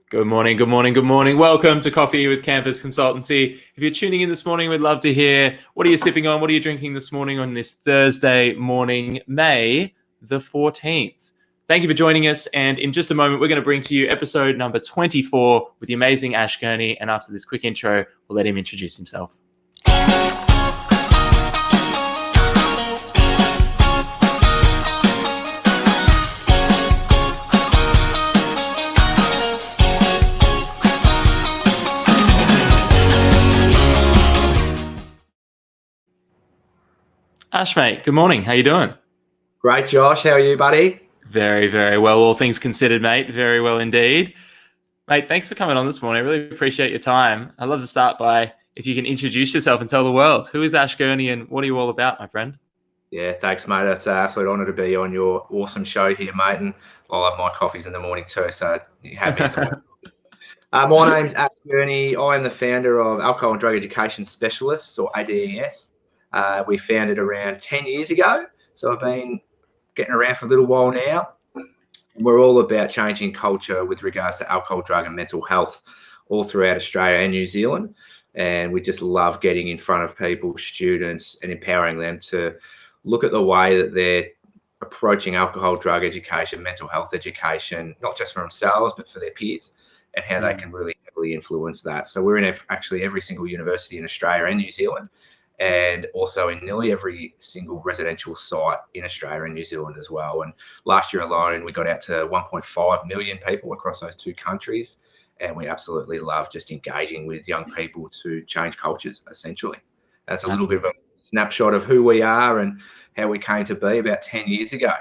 Good morning, good morning, good morning. Welcome to Coffee with Campus Consultancy. If you're tuning in this morning, we'd love to hear what are you sipping on? What are you drinking this morning on this Thursday morning, May the 14th? Thank you for joining us. And in just a moment, we're going to bring to you episode number 24 with the amazing Ash Gurney. And after this quick intro, we'll let him introduce himself. Ash, mate, good morning. How you doing? Great, Josh. How are you, buddy? Very, very well. All things considered, mate. Very well indeed. Mate, thanks for coming on this morning. I really appreciate your time. I'd love to start by, if you can introduce yourself and tell the world, who is Ash Gurney and what are you all about, my friend? Yeah, thanks, mate. It's an absolute honour to be on your awesome show here, mate. And I love my coffees in the morning too, so you have me for my name's Ash Gurney. I'm the founder of Alcohol and Drug Education Specialists, or ADES. We founded around 10 years ago, so I've been getting around for a little while now. We're all about changing culture with regards to alcohol, drug and mental health all throughout Australia and New Zealand. And we just love getting in front of people, students, and empowering them to look at the way that they're approaching alcohol, drug education, mental health education, not just for themselves, but for their peers, and how they can really heavily influence that. So we're in actually every single university in Australia and New Zealand, and also in nearly every single residential site in Australia and New Zealand as well. And last year alone, we got out to 1.5 million people across those two countries. And we absolutely love just engaging with young people to change cultures, essentially. That's a little bit of a snapshot of who we are and how we came to be about 10 years ago.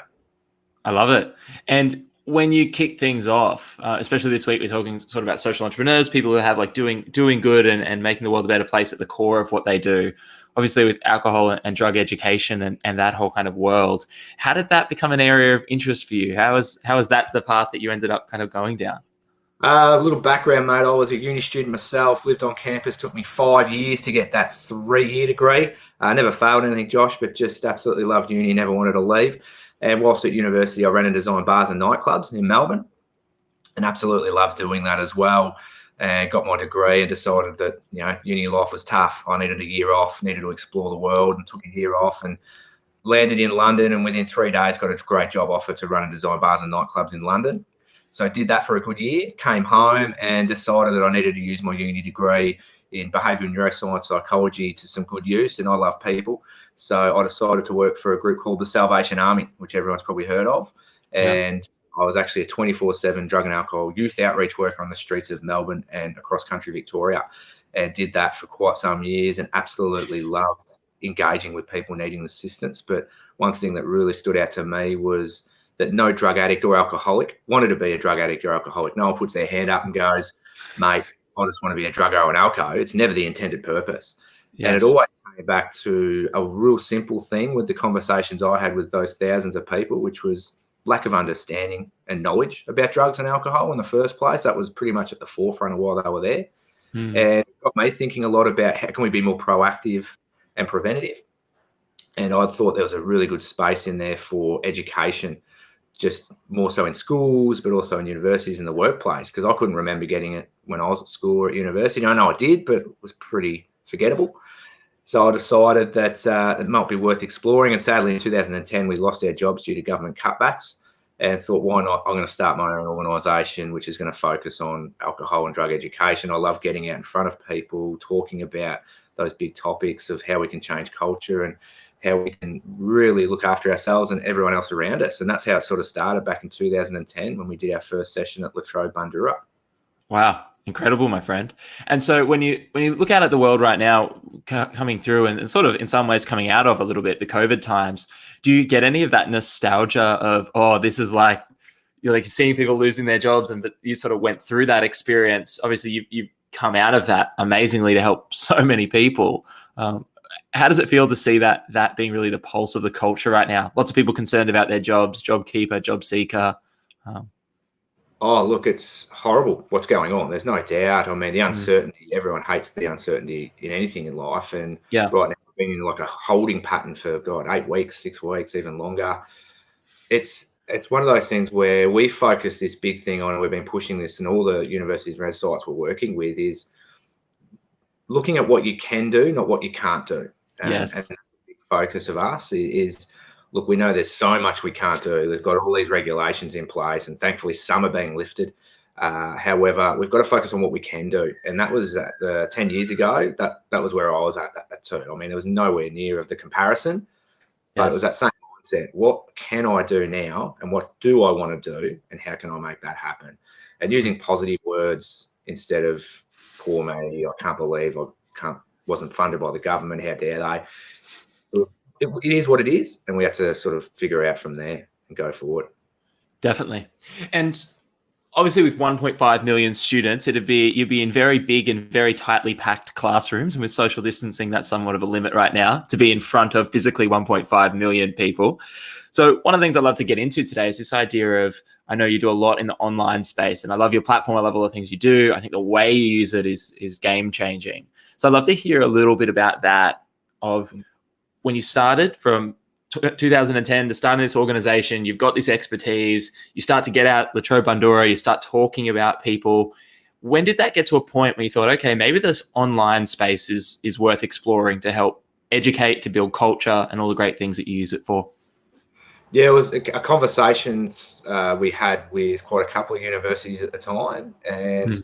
I love it. And when you kick things off, especially this week, we're talking sort of about social entrepreneurs, people who have like doing good and making the world a better place at the core of what they do. Obviously with alcohol and drug education and that whole kind of world, how did that become an area of interest for you? How is that the path that you ended up kind of going down? A little background, mate. I was a uni student myself, lived on campus, took me 5 years to get that 3-year degree. I never failed anything, Josh, but just absolutely loved uni, never wanted to leave. And whilst at university, I ran and designed bars and nightclubs in Melbourne and absolutely loved doing that as well. And got my degree and decided that, uni life was tough. I needed a year off, needed to explore the world, and took a year off and landed in London. And within 3 days, got a great job offer to run and design bars and nightclubs in London. So I did that for a good year, came home and decided that I needed to use my uni degree in behavioural neuroscience psychology to some good use. And I love people. So I decided to work for a group called the Salvation Army, which everyone's probably heard of. And I was actually a 24/7 drug and alcohol youth outreach worker on the streets of Melbourne and across country Victoria, and did that for quite some years and absolutely loved engaging with people needing assistance. But one thing that really stood out to me was that no drug addict or alcoholic wanted to be a drug addict or alcoholic. No one puts their hand up and goes, mate, I just want to be a druggo and alco. It's never the intended purpose. Yes. And it always came back to a real simple thing with the conversations I had with those thousands of people, which was lack of understanding and knowledge about drugs and alcohol in the first place. That was pretty much at the forefront of why they were there. And it got me thinking a lot about how can we be more proactive and preventative. And I thought there was a really good space in there for education, just more so in schools, but also in universities and the workplace, because I couldn't remember getting it when I was at school or at university. I know I did, but it was pretty forgettable. So I decided that it might be worth exploring. And sadly, in 2010, we lost our jobs due to government cutbacks, and thought, why not? I'm going to start my own organisation, which is going to focus on alcohol and drug education. I love getting out in front of people, talking about those big topics of how we can change culture and how we can really look after ourselves and everyone else around us. And that's how it sort of started back in 2010 when we did our first session at La Trobe Bundoora. Wow. Incredible, my friend. And so when you look out at the world right now, coming through and sort of in some ways coming out of a little bit the COVID times, do you get any of that nostalgia of, oh, this is like, you're like seeing people losing their jobs, and but you sort of went through that experience. Obviously, you've come out of that amazingly to help so many people. How does it feel to see that being really the pulse of the culture right now? Lots of people concerned about their jobs, job keeper, job seeker. Oh, look, it's horrible what's going on. There's no doubt. I mean, the uncertainty, everyone hates the uncertainty in anything in life. And right now, we've been in like a holding pattern for, 8 weeks, 6 weeks, even longer. It's it's one of those things where we focus this big thing on, and we've been pushing this, and all the universities and sites we're working with is looking at what you can do, not what you can't do. And Yes. that's a big focus of us is look, we know there's so much we can't do. We've got all these regulations in place, and thankfully some are being lifted. However, we've got to focus on what we can do. And that was 10 years ago. That was where I was at that too. I mean, there was nowhere near of the comparison, but it was Yes. that same mindset. What can I do now? And what do I want to do? And how can I make that happen? And using positive words instead of poor me, I can't believe wasn't funded by the government. How dare they? It is what it is. And we have to sort of figure out from there and go forward. Definitely. And obviously with 1.5 million students, you'd be in very big and very tightly packed classrooms. And with social distancing, that's somewhat of a limit right now to be in front of physically 1.5 million people. So one of the things I'd love to get into today is this idea of, I know you do a lot in the online space, and I love your platform. I love all the things you do. I think the way you use it is game changing. So I'd love to hear a little bit about that, of when you started from 2010 to starting this organization. You've got this expertise, you start to get out Latrobe Bandura, you start talking about people. When did that get to a point where you thought, okay, maybe this online space is worth exploring to help educate, to build culture and all the great things that you use it for? Yeah, it was a conversation we had with quite a couple of universities at the time, and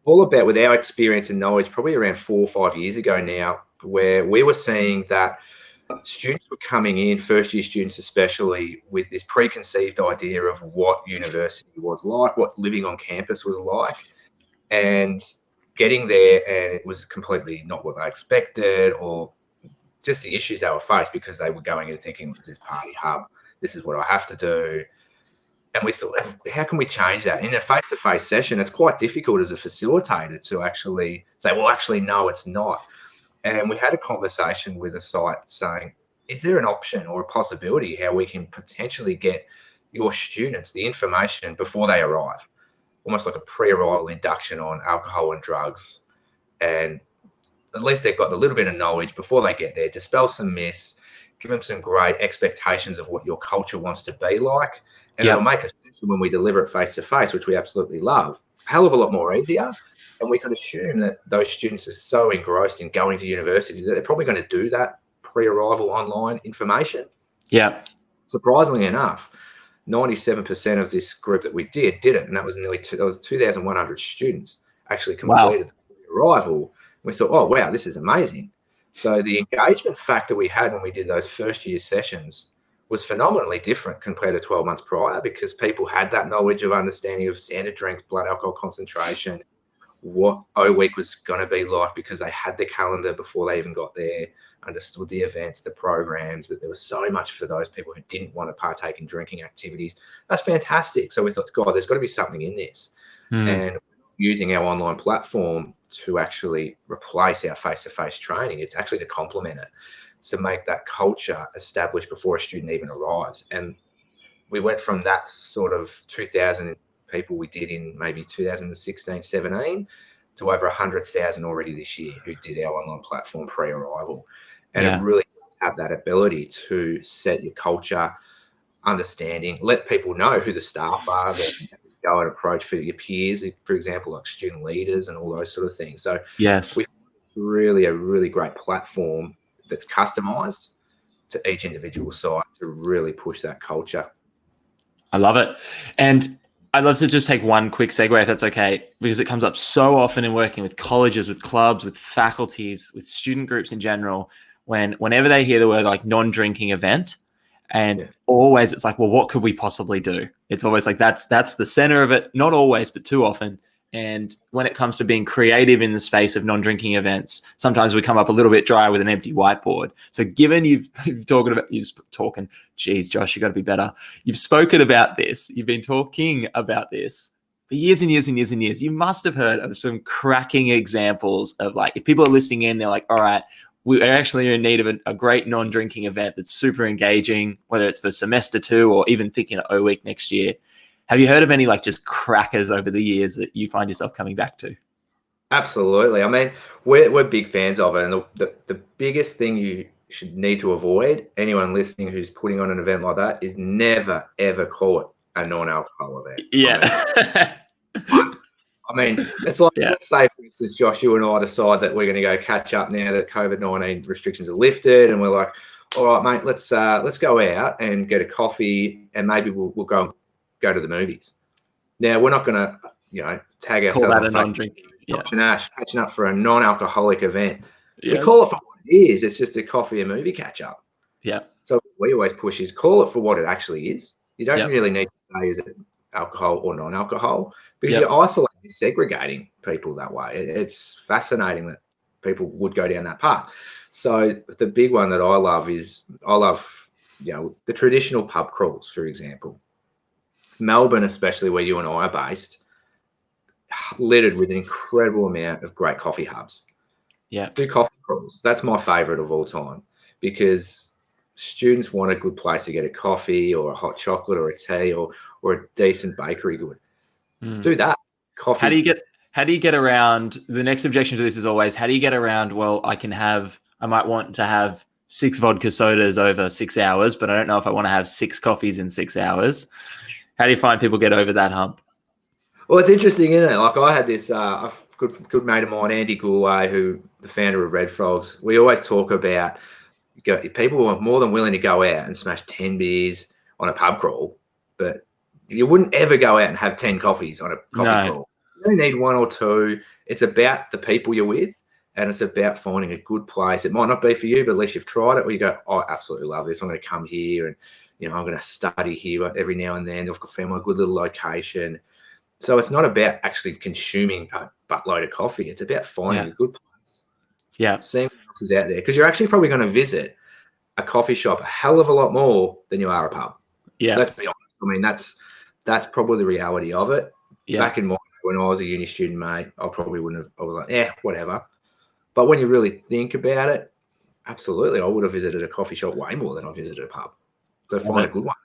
all about, with our experience and knowledge, probably around 4 or 5 years ago now, where we were seeing that students were coming in, first year students especially, with this preconceived idea of what university was like, what living on campus was like, and getting there, and it was completely not what they expected, or just the issues they were faced, because they were going in thinking, this party hub, this is what I have to do. And we thought, how can we change that? In a face-to-face session, it's quite difficult as a facilitator to actually say, well, actually, no, it's not. And we had a conversation with a site saying, is there an option or a possibility how we can potentially get your students the information before they arrive, almost like a pre-arrival induction on alcohol and drugs? And at least they've got a little bit of knowledge before they get there, dispel some myths, give them some great expectations of what your culture wants to be like. And it'll make a session when we deliver it face-to-face, which we absolutely love, a hell of a lot more easier. And we could assume that those students are so engrossed in going to university that they're probably going to do that pre-arrival online information. Yeah. Surprisingly enough, 97% of this group that we did it, and that was 2,100 students actually completed the pre-arrival. We thought, oh, wow, this is amazing. So the engagement factor we had when we did those first year sessions was phenomenally different compared to 12 months prior, because people had that knowledge of understanding of standard drinks, blood alcohol concentration, what O Week was going to be like, because they had the calendar before they even got there, understood the events, the programs, that there was so much for those people who didn't want to partake in drinking activities. That's fantastic. So we thought, God, there's got to be something in this. And using our online platform to actually replace our face-to-face training, it's actually to complement it, to make that culture established before a student even arrives. And we went from that sort of 2,000 people we did in maybe 2016, 17 to over 100,000 already this year who did our online platform pre-arrival. And it really does have that ability to set your culture, understanding, let people know who the staff are, that go and approach for your peers, for example, like student leaders and all those sort of things. So we really a really great platform that's customized to each individual site to really push that culture. I love it. And I'd love to just take one quick segue, if that's okay, because it comes up so often in working with colleges, with clubs, with faculties, with student groups in general, whenever they hear the word like non-drinking event, and always it's like, well, what could we possibly do? It's always like that's the center of it. Not always, but too often. And when it comes to being creative in the space of non-drinking events, sometimes we come up a little bit dry with an empty whiteboard. So given you've talking, geez, Josh, you got to be better. You've spoken about this. You've been talking about this for years and years and years and years. You must have heard of some cracking examples of, like, if people are listening in, they're like, all right, we are actually in need of a great non-drinking event that's super engaging, whether it's for semester 2 or even thinking of O Week next year. Have you heard of any like just crackers over the years that you find yourself coming back to? Absolutely. I mean, we're big fans of it. And the biggest thing you should need to avoid, anyone listening who's putting on an event like that, is never, ever call it a non-alcohol event. Yeah. I mean, it's like, Yeah. let's say, for instance, Josh, you and I decide that we're going to go catch up now that COVID-19 restrictions are lifted, and we're like, all right, mate, let's go out and get a coffee, and maybe we'll go to the movies. Now, we're not going to, tag Call ourselves that a on non-drink. Yeah. Josh and Ash catching up for a non-alcoholic event. Yes. We call it for what it is. It's just a coffee and movie catch-up. Yeah. So we always push is call it for what it actually is. You don't Yep. really need to say is it alcohol or non-alcohol, because Yep. you're isolating, segregating people that way. It's fascinating that people would go down that path. So the big one that I love is the traditional pub crawls, for example. Melbourne, especially where you and I are based, littered with an incredible amount of great coffee hubs. Yeah. Do coffee crawls. That's my favorite of all time, because students want a good place to get a coffee or a hot chocolate or a tea or a decent bakery good. Do that. Coffee. How do you get around, the next objection to this is always, how do you get around, well, I might want to have 6 vodka sodas over 6 hours, but I don't know if I want to have 6 coffees in 6 hours. How do you find people get over that hump? Well, it's interesting, isn't it? Like, I had this a good mate of mine, Andy Goulay, who the founder of Red Frogs. We always talk about people are more than willing to go out and smash 10 beers on a pub crawl, but you wouldn't ever go out and have 10 coffees on a coffee crawl. You only need 1 or 2. It's about the people you're with, and it's about finding a good place. It might not be for you, but at least you've tried it, or you go, I absolutely love this. I'm going to come here and, I'm going to study here every now and then. I've found my good little location. So it's not about actually consuming a buttload of coffee. It's about finding a good place. Yeah. Seeing what else is out there. Because you're actually probably going to visit a coffee shop a hell of a lot more than you are a pub. Yeah. Let's be honest. I mean, that's probably the reality of it. Yeah. Back in my when I was a uni student, mate, I probably wouldn't have. I was like, whatever. But when you really think about it, absolutely, I would have visited a coffee shop way more than I visited a pub. So find a good one.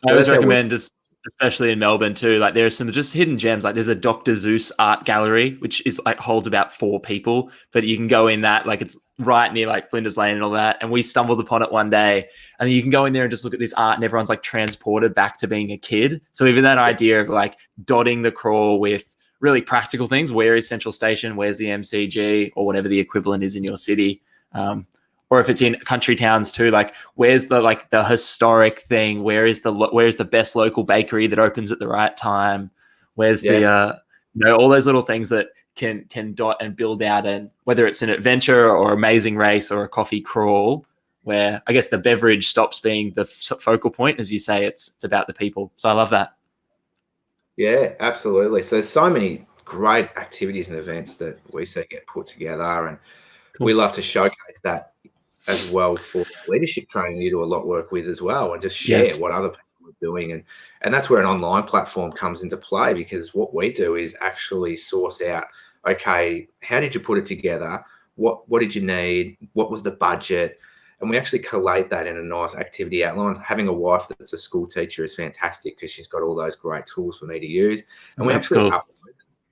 I always recommend, especially in Melbourne too, like there's some just hidden gems. Like there's a Dr. Seuss art gallery, which is like holds about 4 people, but you can go in that, like it's right near like Flinders Lane and all that. And we stumbled upon it one day, and you can go in there and just look at this art, and everyone's like transported back to being a kid. So even that idea of like dotting the crawl with really practical things, where is Central Station, where's the MCG, or whatever the equivalent is in your city. Or if it's in country towns too, like where's the historic thing? Where is the best local bakery that opens at the right time? Where's the all those little things that can dot and build out, and whether it's an adventure or amazing race or a coffee crawl, where I guess the beverage stops being the focal point, as you say, it's about the people. So I love that. Yeah, absolutely. So there's so many great activities and events that we see get put together, and we love to showcase that as well for leadership training. You do a lot of work with as well, and just share what other people are doing, and that's where an online platform comes into play, because what we do is actually source out, okay, how did you put it together? What did you need? What was the budget? And we actually collate that in a nice activity outline. Having a wife that's a school teacher is fantastic, because she's got all those great tools for me to use, and we actually upload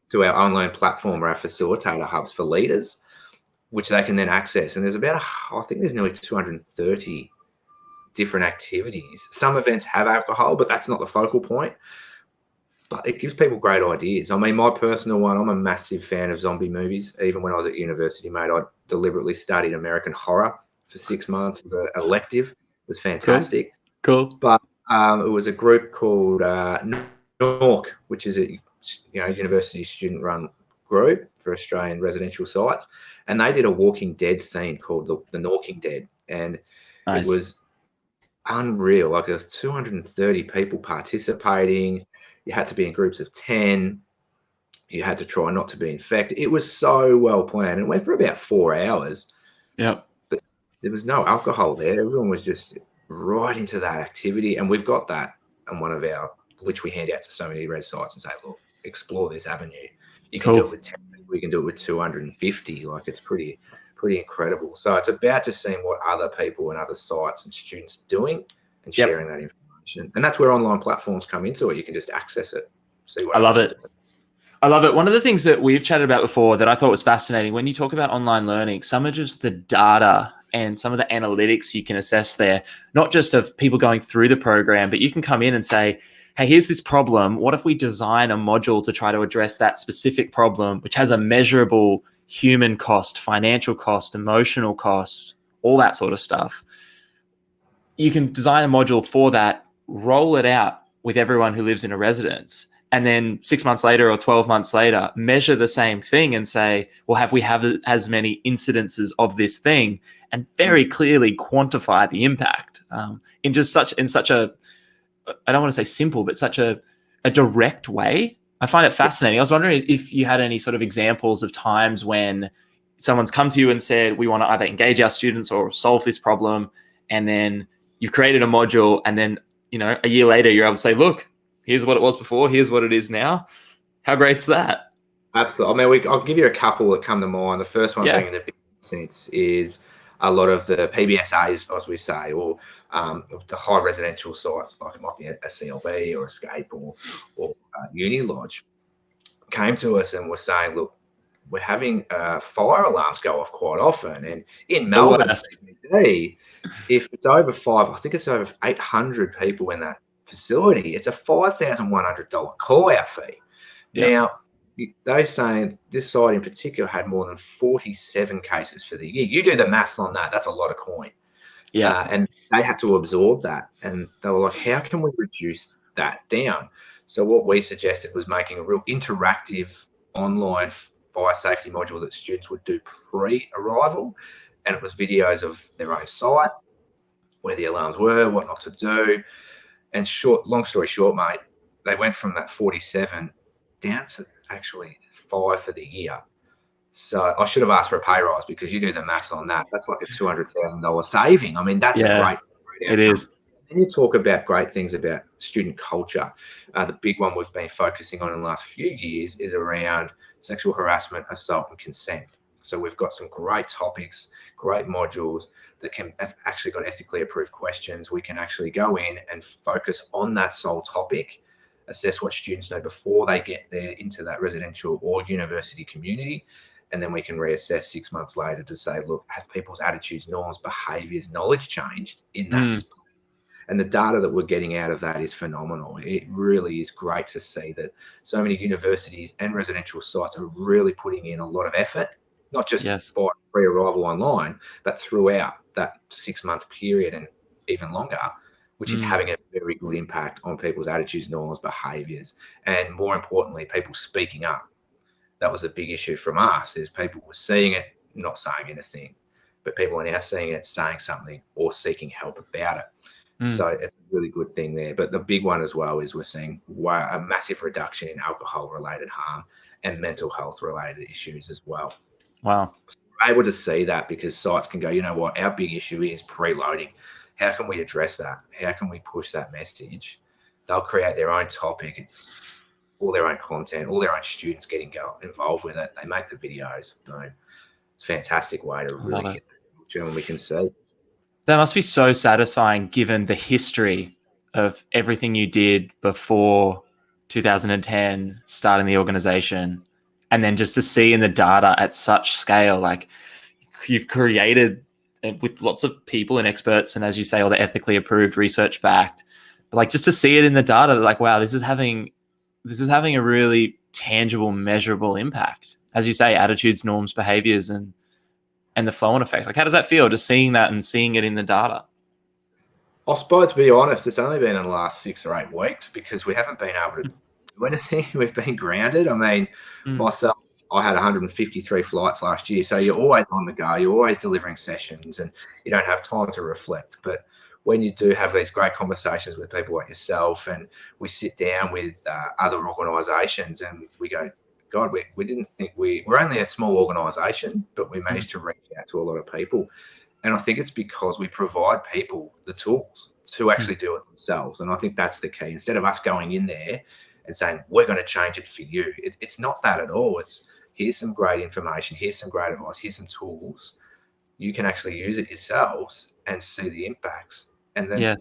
to our online platform or our facilitator hubs for leaders, which they can then access. And there's I think there's nearly 230 different activities. Some events have alcohol, but that's not the focal point. But it gives people great ideas. I mean, my personal one, I'm a massive fan of zombie movies. Even when I was at university, mate, I deliberately studied American horror for 6 months as an elective. It was fantastic. Cool. But it was a group called NORC, which is a university student-run group for Australian residential sites, and they did a Walking Dead theme called the Norking Dead, and it was unreal. Like there was 230 people participating. You had to be in groups of 10. You had to try not to be infected. It was so well planned. It went for about 4 hours. Yep. But there was no alcohol there. Everyone was just right into that activity, and we've got that on one of our, which we hand out to so many red sites and say, look, explore this avenue. You can do it with 10 people. We can do it with 250. Like it's pretty incredible. So it's about just seeing what other people and other sites and students are doing and sharing that information. And that's where online platforms come into it. You can just access it. See what I love it. I love it. One of the things that we've chatted about before that I thought was fascinating, when you talk about online learning, some of just the data and some of the analytics you can assess there, not just of people going through the program, but you can come in and say, hey, here's this problem. What if we design a module to try to address that specific problem, which has a measurable human cost, financial cost, emotional cost, all that sort of stuff. You can design a module for that, roll it out with everyone who lives in a residence, and then 6 months later or 12 months later, measure the same thing and say, well, have we have as many incidences of this thing, and very clearly quantify the impact in such a, I don't want to say simple, but such a direct way. I find it fascinating. I was wondering if you had any sort of examples of times when someone's come to you and said, we want to either engage our students or solve this problem, and then you've created a module, and then, a year later you're able to say, look, here's what it was before, here's what it is now. How great's that? Absolutely. I mean, I'll give you a couple that come to mind. The first one being in the business sense is a lot of the PBSAs, as we say, or the high residential sites, like it might be a CLV or Escape or Uni Lodge, came to us and were saying, look, we're having fire alarms go off quite often. And in Melbourne, CBD, if it's over I think it's over 800 people in that facility, it's a $5,100 call-out fee. Yeah. Now, they're saying this site in particular had more than 47 cases for the year. You do the maths on that, that's a lot of coin. Yeah. And they had to absorb that. And they were like, how can we reduce that down? So what we suggested was making a real interactive online fire safety module that students would do pre-arrival. And it was videos of their own site, where the alarms were, what not to do. And long story short, mate, they went from that 47 down to actually 5 for the year. So I should have asked for a pay rise, because you do the maths on that. That's like a $200,000 saving. I mean, that's a great it is. And you talk about great things about student culture. The big one we've been focusing on in the last few years is around sexual harassment, assault, and consent. So we've got some great topics, great modules that have actually got ethically approved questions. We can actually go in and focus on that sole topic, assess what students know before they get there into that residential or university community. And then we can reassess 6 months later to say, look, have people's attitudes, norms, behaviors, knowledge changed in that space? And the data that we're getting out of that is phenomenal. It really is great to see that so many universities and residential sites are really putting in a lot of effort, not just by pre-arrival online, but throughout that 6 month period and even longer, which is having a very good impact on people's attitudes, norms, behaviors, and more importantly, people speaking up. That was a big issue from us, is people were seeing it, not saying anything, but people are now seeing it, saying something, or seeking help about it. So it's a really good thing there. But the big one as well is we're seeing a massive reduction in alcohol-related harm and mental health-related issues as well. Wow. So we're able to see that because sites can go, you know what, our big issue is preloading. How can we address that? How can we push that message? They'll create their own topic. It's all their own content, all their own students getting involved with it. They make the videos. So it's a fantastic way to really get the picture, and we can see. That must be so satisfying, given the history of everything you did before 2010, starting the organization, and then just to see in the data at such scale, like you've created with lots of people and experts, and as you say, all the ethically approved, research backed, but like just to see it in the data, like, wow, this is having a really tangible, measurable impact. As you say, attitudes, norms, behaviors, and the flow-on effects. Like, how does that feel, just seeing that and seeing it in the data? I suppose, to be honest, it's only been in the last 6 or 8 weeks because we haven't been able to do anything. We've been grounded. I mean, myself, I had 153 flights last year. So you're always on the go. You're always delivering sessions and you don't have time to reflect. But when you do have these great conversations with people like yourself, and we sit down with other organisations and we go, God, we didn't think we're only a small organisation, but we managed to reach out to a lot of people. And I think it's because we provide people the tools to actually do it themselves. And I think that's the key. Instead of us going in there and saying, we're going to change it for you, it's not that at all. It's, here's some great information, here's some great advice, here's some tools. You can actually use it yourselves and see the impacts. And then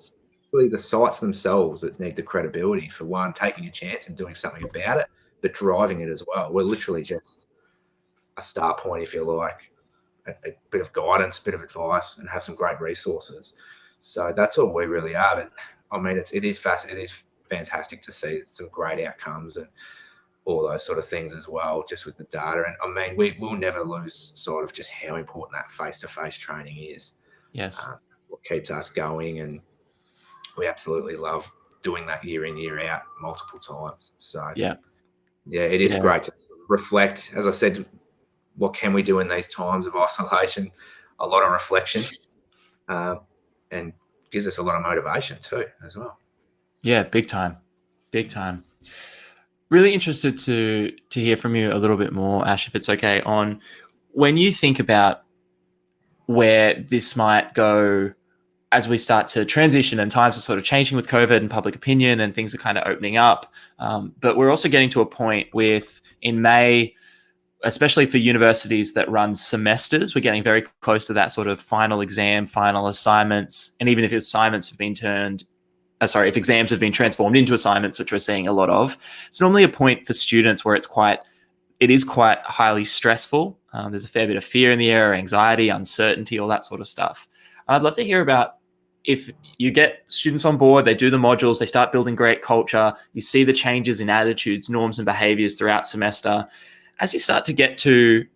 really the sites themselves that need the credibility for, one, taking a chance and doing something about it, but driving it as well. We're literally just a start point, if you like, a bit of guidance, a bit of advice, and have some great resources. So that's all we really are. But I mean, it is fantastic to see some great outcomes and all those sort of things as well, just with the data. And I mean, we'll never lose sight of just how important that face-to-face training is. Yes. What keeps us going, and we absolutely love doing that year in, year out, multiple times. So Yeah, it is great to reflect. As I said, what can we do in these times of isolation? A lot of reflection, and gives us a lot of motivation too, as well. Yeah, big time. Really interested to hear from you a little bit more, Ash, if it's okay, on when you think about where this might go as we start to transition and times are sort of changing with COVID and public opinion and things are kind of opening up. But we're also getting to a point in May, especially for universities that run semesters, we're getting very close to that sort of final exam, final assignments. And even if assignments have been if exams have been transformed into assignments, which we're seeing a lot of, it's normally a point for students where it is quite highly stressful. There's a fair bit of fear in the air, anxiety, uncertainty, all that sort of stuff. And I'd love to hear about if you get students on board, they do the modules, they start building great culture, you see the changes in attitudes, norms, and behaviors throughout semester. As you start to get to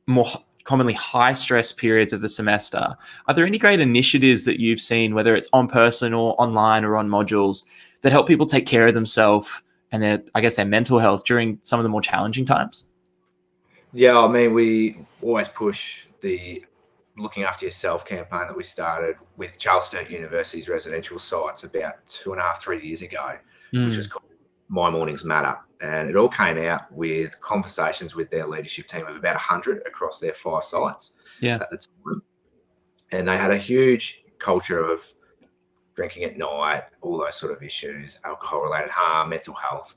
more commonly high stress periods of the semester, are there any great initiatives that you've seen, whether it's on person or online or on modules, that help people take care of themselves and their mental health during some of the more challenging times? Yeah, I mean, we always push the looking after yourself campaign that we started with Charles Sturt University's residential sites about 2.5, 3 years ago, which was called My Mornings Matter. And it all came out with conversations with their leadership team of about 100 across their 5 sites at the time. And they had a huge culture of drinking at night, all those sort of issues, alcohol-related harm, mental health.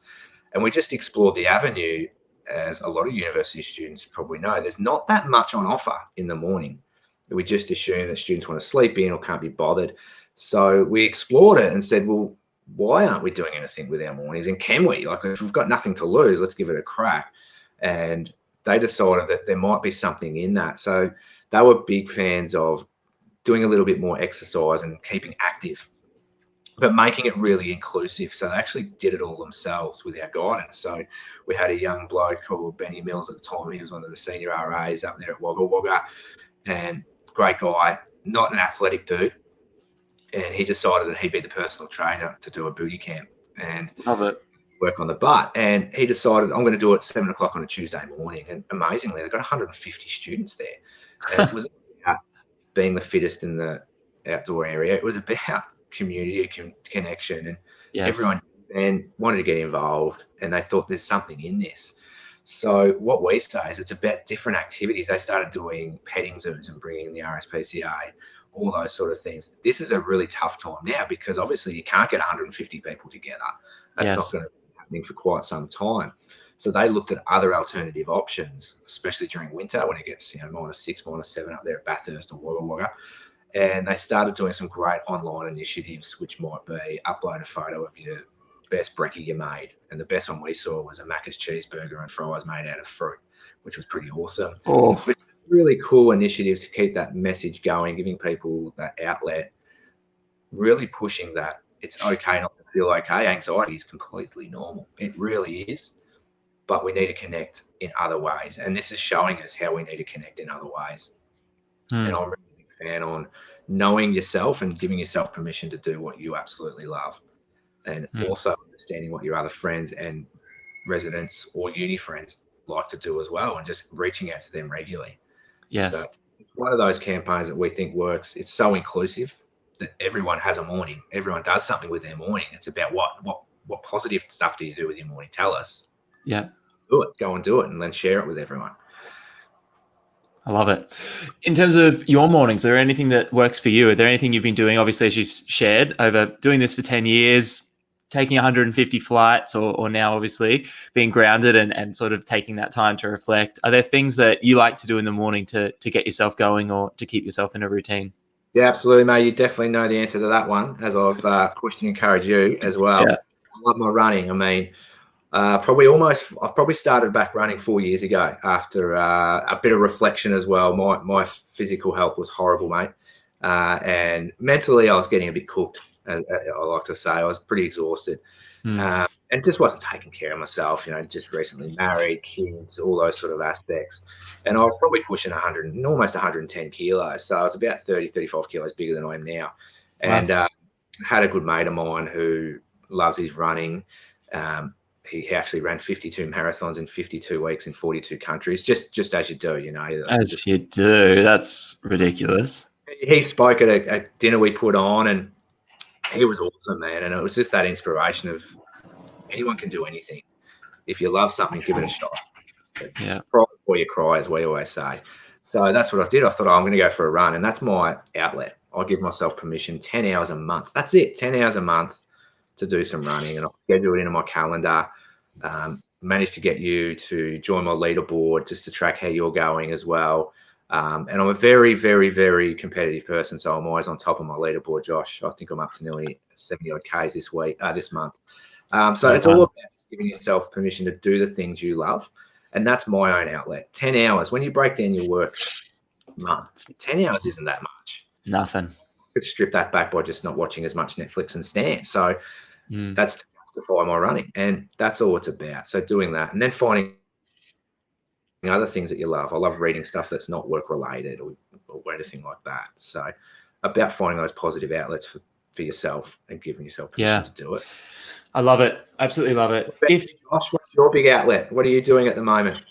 And we just explored the avenue. As a lot of university students probably know, there's not that much on offer in the morning. We just assume that students want to sleep in or can't be bothered. So we explored it and said, well, why aren't we doing anything with our mornings? And can we? Like, if we've got nothing to lose, let's give it a crack. And they decided that there might be something in that. So they were big fans of doing a little bit more exercise and keeping active, but making it really inclusive. So they actually did it all themselves with our guidance. So we had a young bloke called Benny Mills at the time. He was one of the senior RAs up there at Wagga Wagga, and great guy, not an athletic dude. And he decided that he'd be the personal trainer to do a booty camp and Love it. work on the butt. And he decided, I'm going to do it 7 o'clock on a Tuesday morning. And amazingly, they got 150 students there. And it was about being the fittest in the outdoor area. It was about community connection, and everyone wanted to get involved, and they thought there's something in this. So what we say is it's about different activities. They started doing petting zoos and bringing the RSPCA, all those sort of things. This is a really tough time now because obviously you can't get 150 people together. That's not going to be happening for quite some time. So they looked at other alternative options, especially during winter when it gets -6, -7 up there at Bathurst or Wagga Wagga. And they started doing some great online initiatives, which might be upload a photo of your best brekkie you made. And the best one we saw was a Macca's cheeseburger and fries made out of fruit, which was pretty awesome. Which really cool initiatives to keep that message going, giving people that outlet, really pushing that it's okay not to feel okay. Anxiety is completely normal. It really is. But we need to connect in other ways. And this is showing us how we need to connect in other ways. And I'm really a big fan on knowing yourself and giving yourself permission to do what you absolutely love. And also understanding what your other friends and residents or uni friends like to do as well, and just reaching out to them regularly. Yes. So it's one of those campaigns that we think works. It's so inclusive that everyone has a morning. Everyone does something with their morning. It's about what positive stuff do you do with your morning? Tell us. Yeah. Do it. Go and do it, and then share it with everyone. I love it. In terms of your mornings, is there anything that works for you? Are there anything you've been doing, obviously, as you've shared, over doing this for 10 years, taking 150 flights, or now obviously being grounded and sort of taking that time to reflect? Are there things that you like to do in the morning to get yourself going or to keep yourself in a routine? Yeah, absolutely, mate. You definitely know the answer to that one, as I've pushed and encouraged you as well. Yeah. I love my running. I mean, I probably started back running 4 years ago after a bit of reflection as well. My physical health was horrible, mate. And mentally, I was getting a bit cooked. I like to say I was pretty exhausted, and just wasn't taking care of myself. Just recently married, kids, all those sort of aspects, and I was probably pushing 100, almost 110 kilos. So I was about 30, 35 kilos bigger than I am now, and had a good mate of mine who loves his running. He actually ran 52 marathons in 52 weeks in 42 countries, just as you do, As you do. That's ridiculous. He spoke at a dinner we put on, and he was awesome, man. And it was just that inspiration of anyone can do anything. If you love something, give it a shot. Yeah. Cry before you cry, as we always say. So that's what I did. I thought, I'm going to go for a run, and that's my outlet. I give myself permission 10 hours a month. That's it, 10 hours a month to do some running, and I'll schedule it into my calendar. Managed to get you to join my leaderboard just to track how you're going as well. And I'm a very, very, very competitive person, so I'm always on top of my leaderboard, Josh. I think I'm up to nearly 70 odd Ks this month. So it's all about giving yourself permission to do the things you love, and that's my own outlet. 10 hours. When you break down your work month, 10 hours isn't that much. Nothing. I could strip that back by just not watching as much Netflix and Stan. So that's to justify my running, and that's all it's about. So doing that, and then finding other things that you love. I love reading stuff that's not work related or anything like that. So about finding those positive outlets for yourself and giving yourself permission to do it. I love it. Absolutely love it. Josh, what's your big outlet? What are you doing at the moment?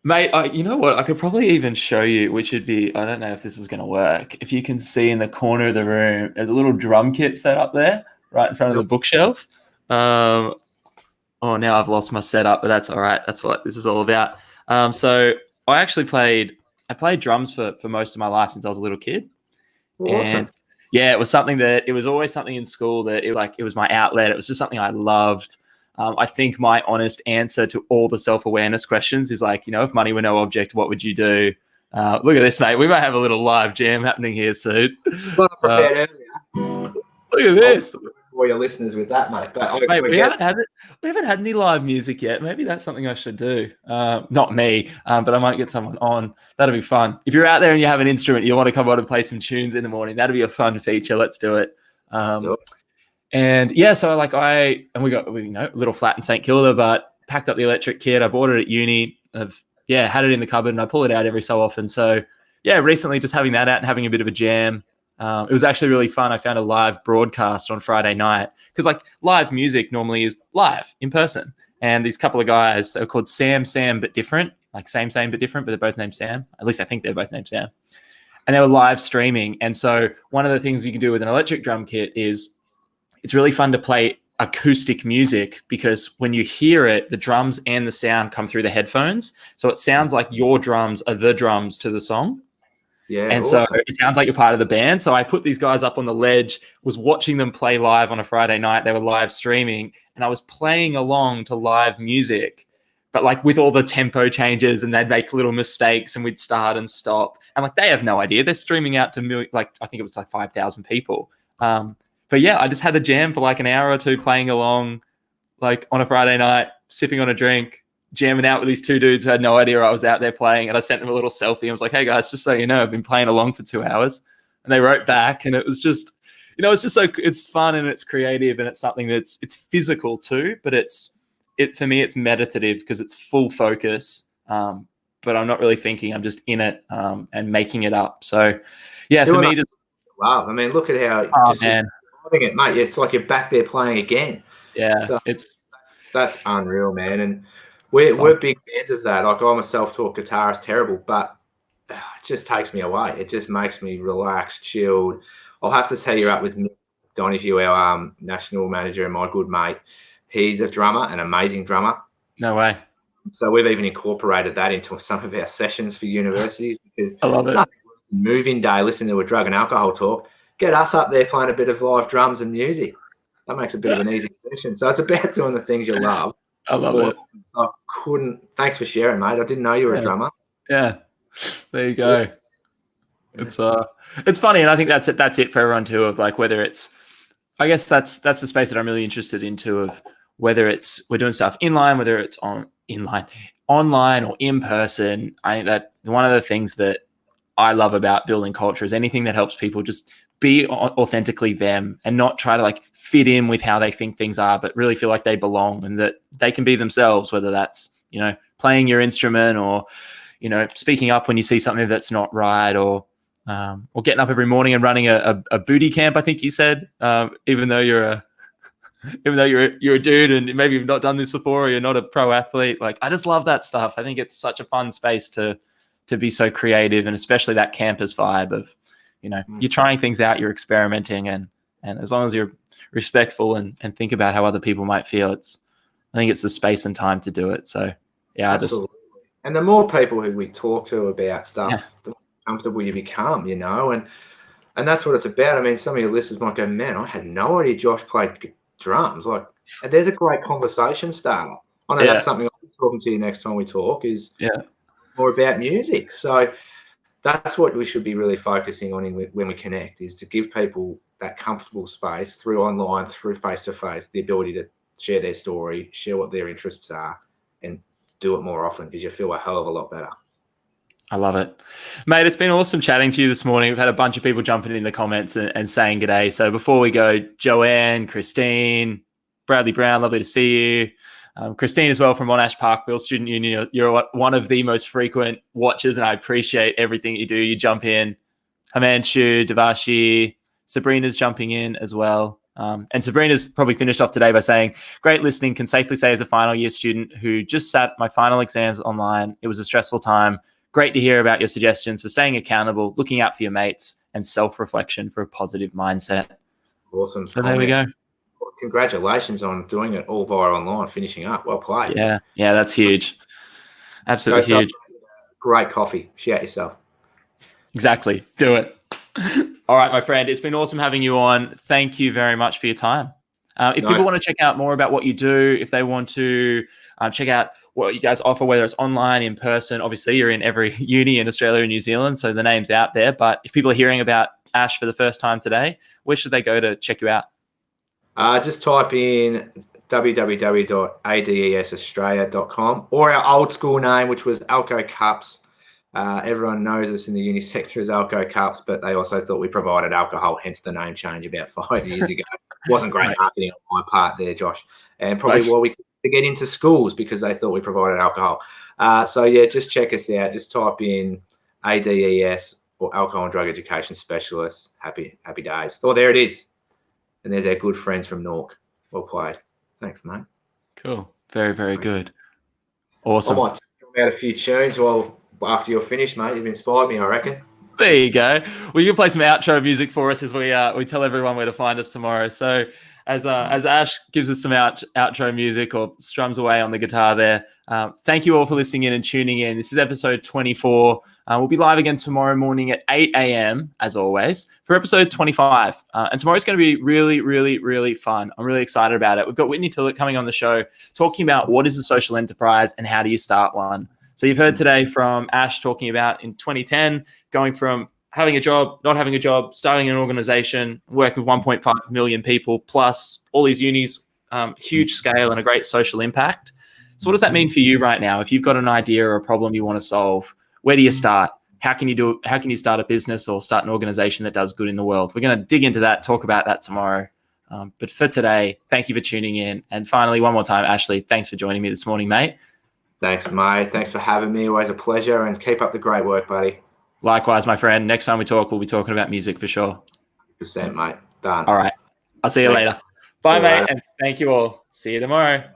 Mate, you know what? I could probably even show you, which would be, I don't know if this is going to work. If you can see in the corner of the room, there's a little drum kit set up there right in front of the bookshelf. Now I've lost my setup, but that's all right. That's what this is all about. So I played drums for most of my life since I was a little kid. Awesome. And yeah, it was always something in school that it was my outlet. It was just something I loved. I think my honest answer to all the self-awareness questions is like, if money were no object, what would you do? Look at this, mate. We might have a little live jam happening here soon. Well, I prepared earlier. Look at this. For your listeners with that, mate. But mate, we haven't had any live music yet. Maybe that's something I should do. Not me, but I might get someone on. That'll be fun. If you're out there and you have an instrument, you want to come on and play some tunes in the morning, that'll be a fun feature. Let's do it. And yeah, so we got a little flat in St Kilda, but packed up the electric kit. I bought it at uni. I've had it in the cupboard, and I pull it out every so often. So yeah, recently just having that out and having a bit of a jam. It was actually really fun. I found a live broadcast on Friday night because live music normally is live in person. And these couple of guys, they were called Sam but different, like same but different, but they're both named Sam. At least I think they're both named Sam. And they were live streaming. And so one of the things you can do with an electric drum kit is it's really fun to play acoustic music because when you hear it, the drums and the sound come through the headphones. So it sounds like your drums are the drums to the song. Yeah, and awesome. So it sounds like you're part of the band. So I put these guys up on the ledge, was watching them play live on a Friday night. They were live streaming, and I was playing along to live music, but with all the tempo changes, and they'd make little mistakes, and we'd start and stop. And they have no idea. They're streaming out to I think it was 5,000 people. But yeah, I just had a jam for an hour or two playing along, on a Friday night, sipping on a drink, jamming out with these two dudes who had no idea I was out there playing. And I sent them a little selfie. I was like, hey guys, just so you know, I've been playing along for 2 hours. And they wrote back, and it was just, it's just it's fun and it's creative and it's something it's physical too, but for me, it's meditative because it's full focus. But I'm not really thinking, I'm just in it and making it up. So yeah, for me, wow. I mean, look at how man. It, mate. It's like you're back there playing again. Yeah, so that's unreal, man. And we're big fans of that. I'm a self-taught guitarist, terrible, but it just takes me away. It just makes me relaxed, chilled. I'll have to tell you up with Mick Donoghue, our national manager and my good mate. He's a drummer, an amazing drummer. No way. So we've even incorporated that into some of our sessions for universities because I love it. Move-in day, listening to a drug and alcohol talk. Get us up there playing a bit of live drums and music. That makes a bit of an easy session. So it's about doing the things you love. I love it. I couldn't. Thanks for sharing, mate. I didn't know you were a drummer. Yeah, there you go. Yeah. It's funny, and I think that's it for everyone too. Of whether it's, I guess that's the space that I'm really interested in too. Of whether it's we're doing stuff inline, whether it's online or in person. I think that one of the things that I love about building culture is anything that helps people just be authentically them and not try to like fit in with how they think things are, but really feel like they belong and that they can be themselves, whether that's, playing your instrument or, speaking up when you see something that's not right, or getting up every morning and running a booty camp. I think you said, even though you're a dude and maybe you've not done this before, or you're not a pro athlete. Like, I just love that stuff. I think it's such a fun space to be so creative, and especially that campus vibe of, you're trying things out, you're experimenting, and as long as you're respectful and think about how other people might feel, I think it's the space and time to do it. So yeah, absolutely. And the more people who we talk to about stuff, the more comfortable you become, and that's what it's about. I mean, some of your listeners might go, man, I had no idea Josh played drums. Like, there's a great conversation starter. I know that's something I'll be talking to you next time we talk, is more about music. So that's what we should be really focusing on when we connect, is to give people that comfortable space through online, through face-to-face, the ability to share their story, share what their interests are, and do it more often, because you feel a hell of a lot better. I love it. Mate, it's been awesome chatting to you this morning. We've had a bunch of people jumping in the comments and saying g'day. So before we go, Joanne, Christine, Bradley Brown, lovely to see you. Christine as well from Monash Parkville Student Union. You're one of the most frequent watchers, and I appreciate everything you do. You jump in. Himanshu, Devashi, Sabrina's jumping in as well. And Sabrina's probably finished off today by saying, great listening, can safely say as a final year student who just sat my final exams online, it was a stressful time. Great to hear about your suggestions for staying accountable, looking out for your mates, and self-reflection for a positive mindset. Awesome. So there we go. Congratulations on doing it all via online, finishing up. Well played. Yeah, that's huge. Absolutely huge. Great coffee. Shout yourself. Exactly. Do it. All right, my friend. It's been awesome having you on. Thank you very much for your time. If people want to check out more about what you do, if they want to check out what you guys offer, whether it's online, in person, obviously you're in every uni in Australia and New Zealand, so the name's out there. But if people are hearing about Ash for the first time today, where should they go to check you out? Just type in www.adesaustralia.com, or our old school name, which was Alco Cups. Everyone knows us in the uni sector as Alco Cups, but they also thought we provided alcohol, hence the name change about 5 years ago. Wasn't great marketing on my part there, Josh. And probably why we could get into schools, because they thought we provided alcohol. So yeah, just check us out. Just type in ADES or Alcohol and Drug Education Specialists. Happy days. Oh, there it is. And there's our good friends from Nork. Well played. Thanks, mate. Cool. Very, very good. Awesome. I might talk about a few tunes after you're finished, mate. You've inspired me, I reckon. There you go. Well, you can play some outro music for us as we tell everyone where to find us tomorrow. So as Ash gives us some outro music or strums away on the guitar there, thank you all for listening in and tuning in. This is episode 24. We'll be live again tomorrow morning at 8 a.m. as always for episode 25. And tomorrow's going to be really, really, really fun. I'm really excited about it. We've got Whitney Tillett coming on the show talking about what is a social enterprise and how do you start one. So you've heard today from Ash talking about in 2010, going from having a job, not having a job, starting an organization, working with 1.5 million people, plus all these unis, huge scale and a great social impact. So what does that mean for you right now? If you've got an idea or a problem you want to solve, where do you start? How can you do it? How can you start a business or start an organization that does good in the world? We're going to dig into that, talk about that tomorrow. But for today, thank you for tuning in. And finally, one more time, Ashley, thanks for joining me this morning, mate. Thanks, mate. Thanks for having me. Always a pleasure, and keep up the great work, buddy. Likewise, my friend. Next time we talk, we'll be talking about music for sure. 100%, mate. Done. All right. I'll see you later. Bye, mate. And thank you all. See you tomorrow.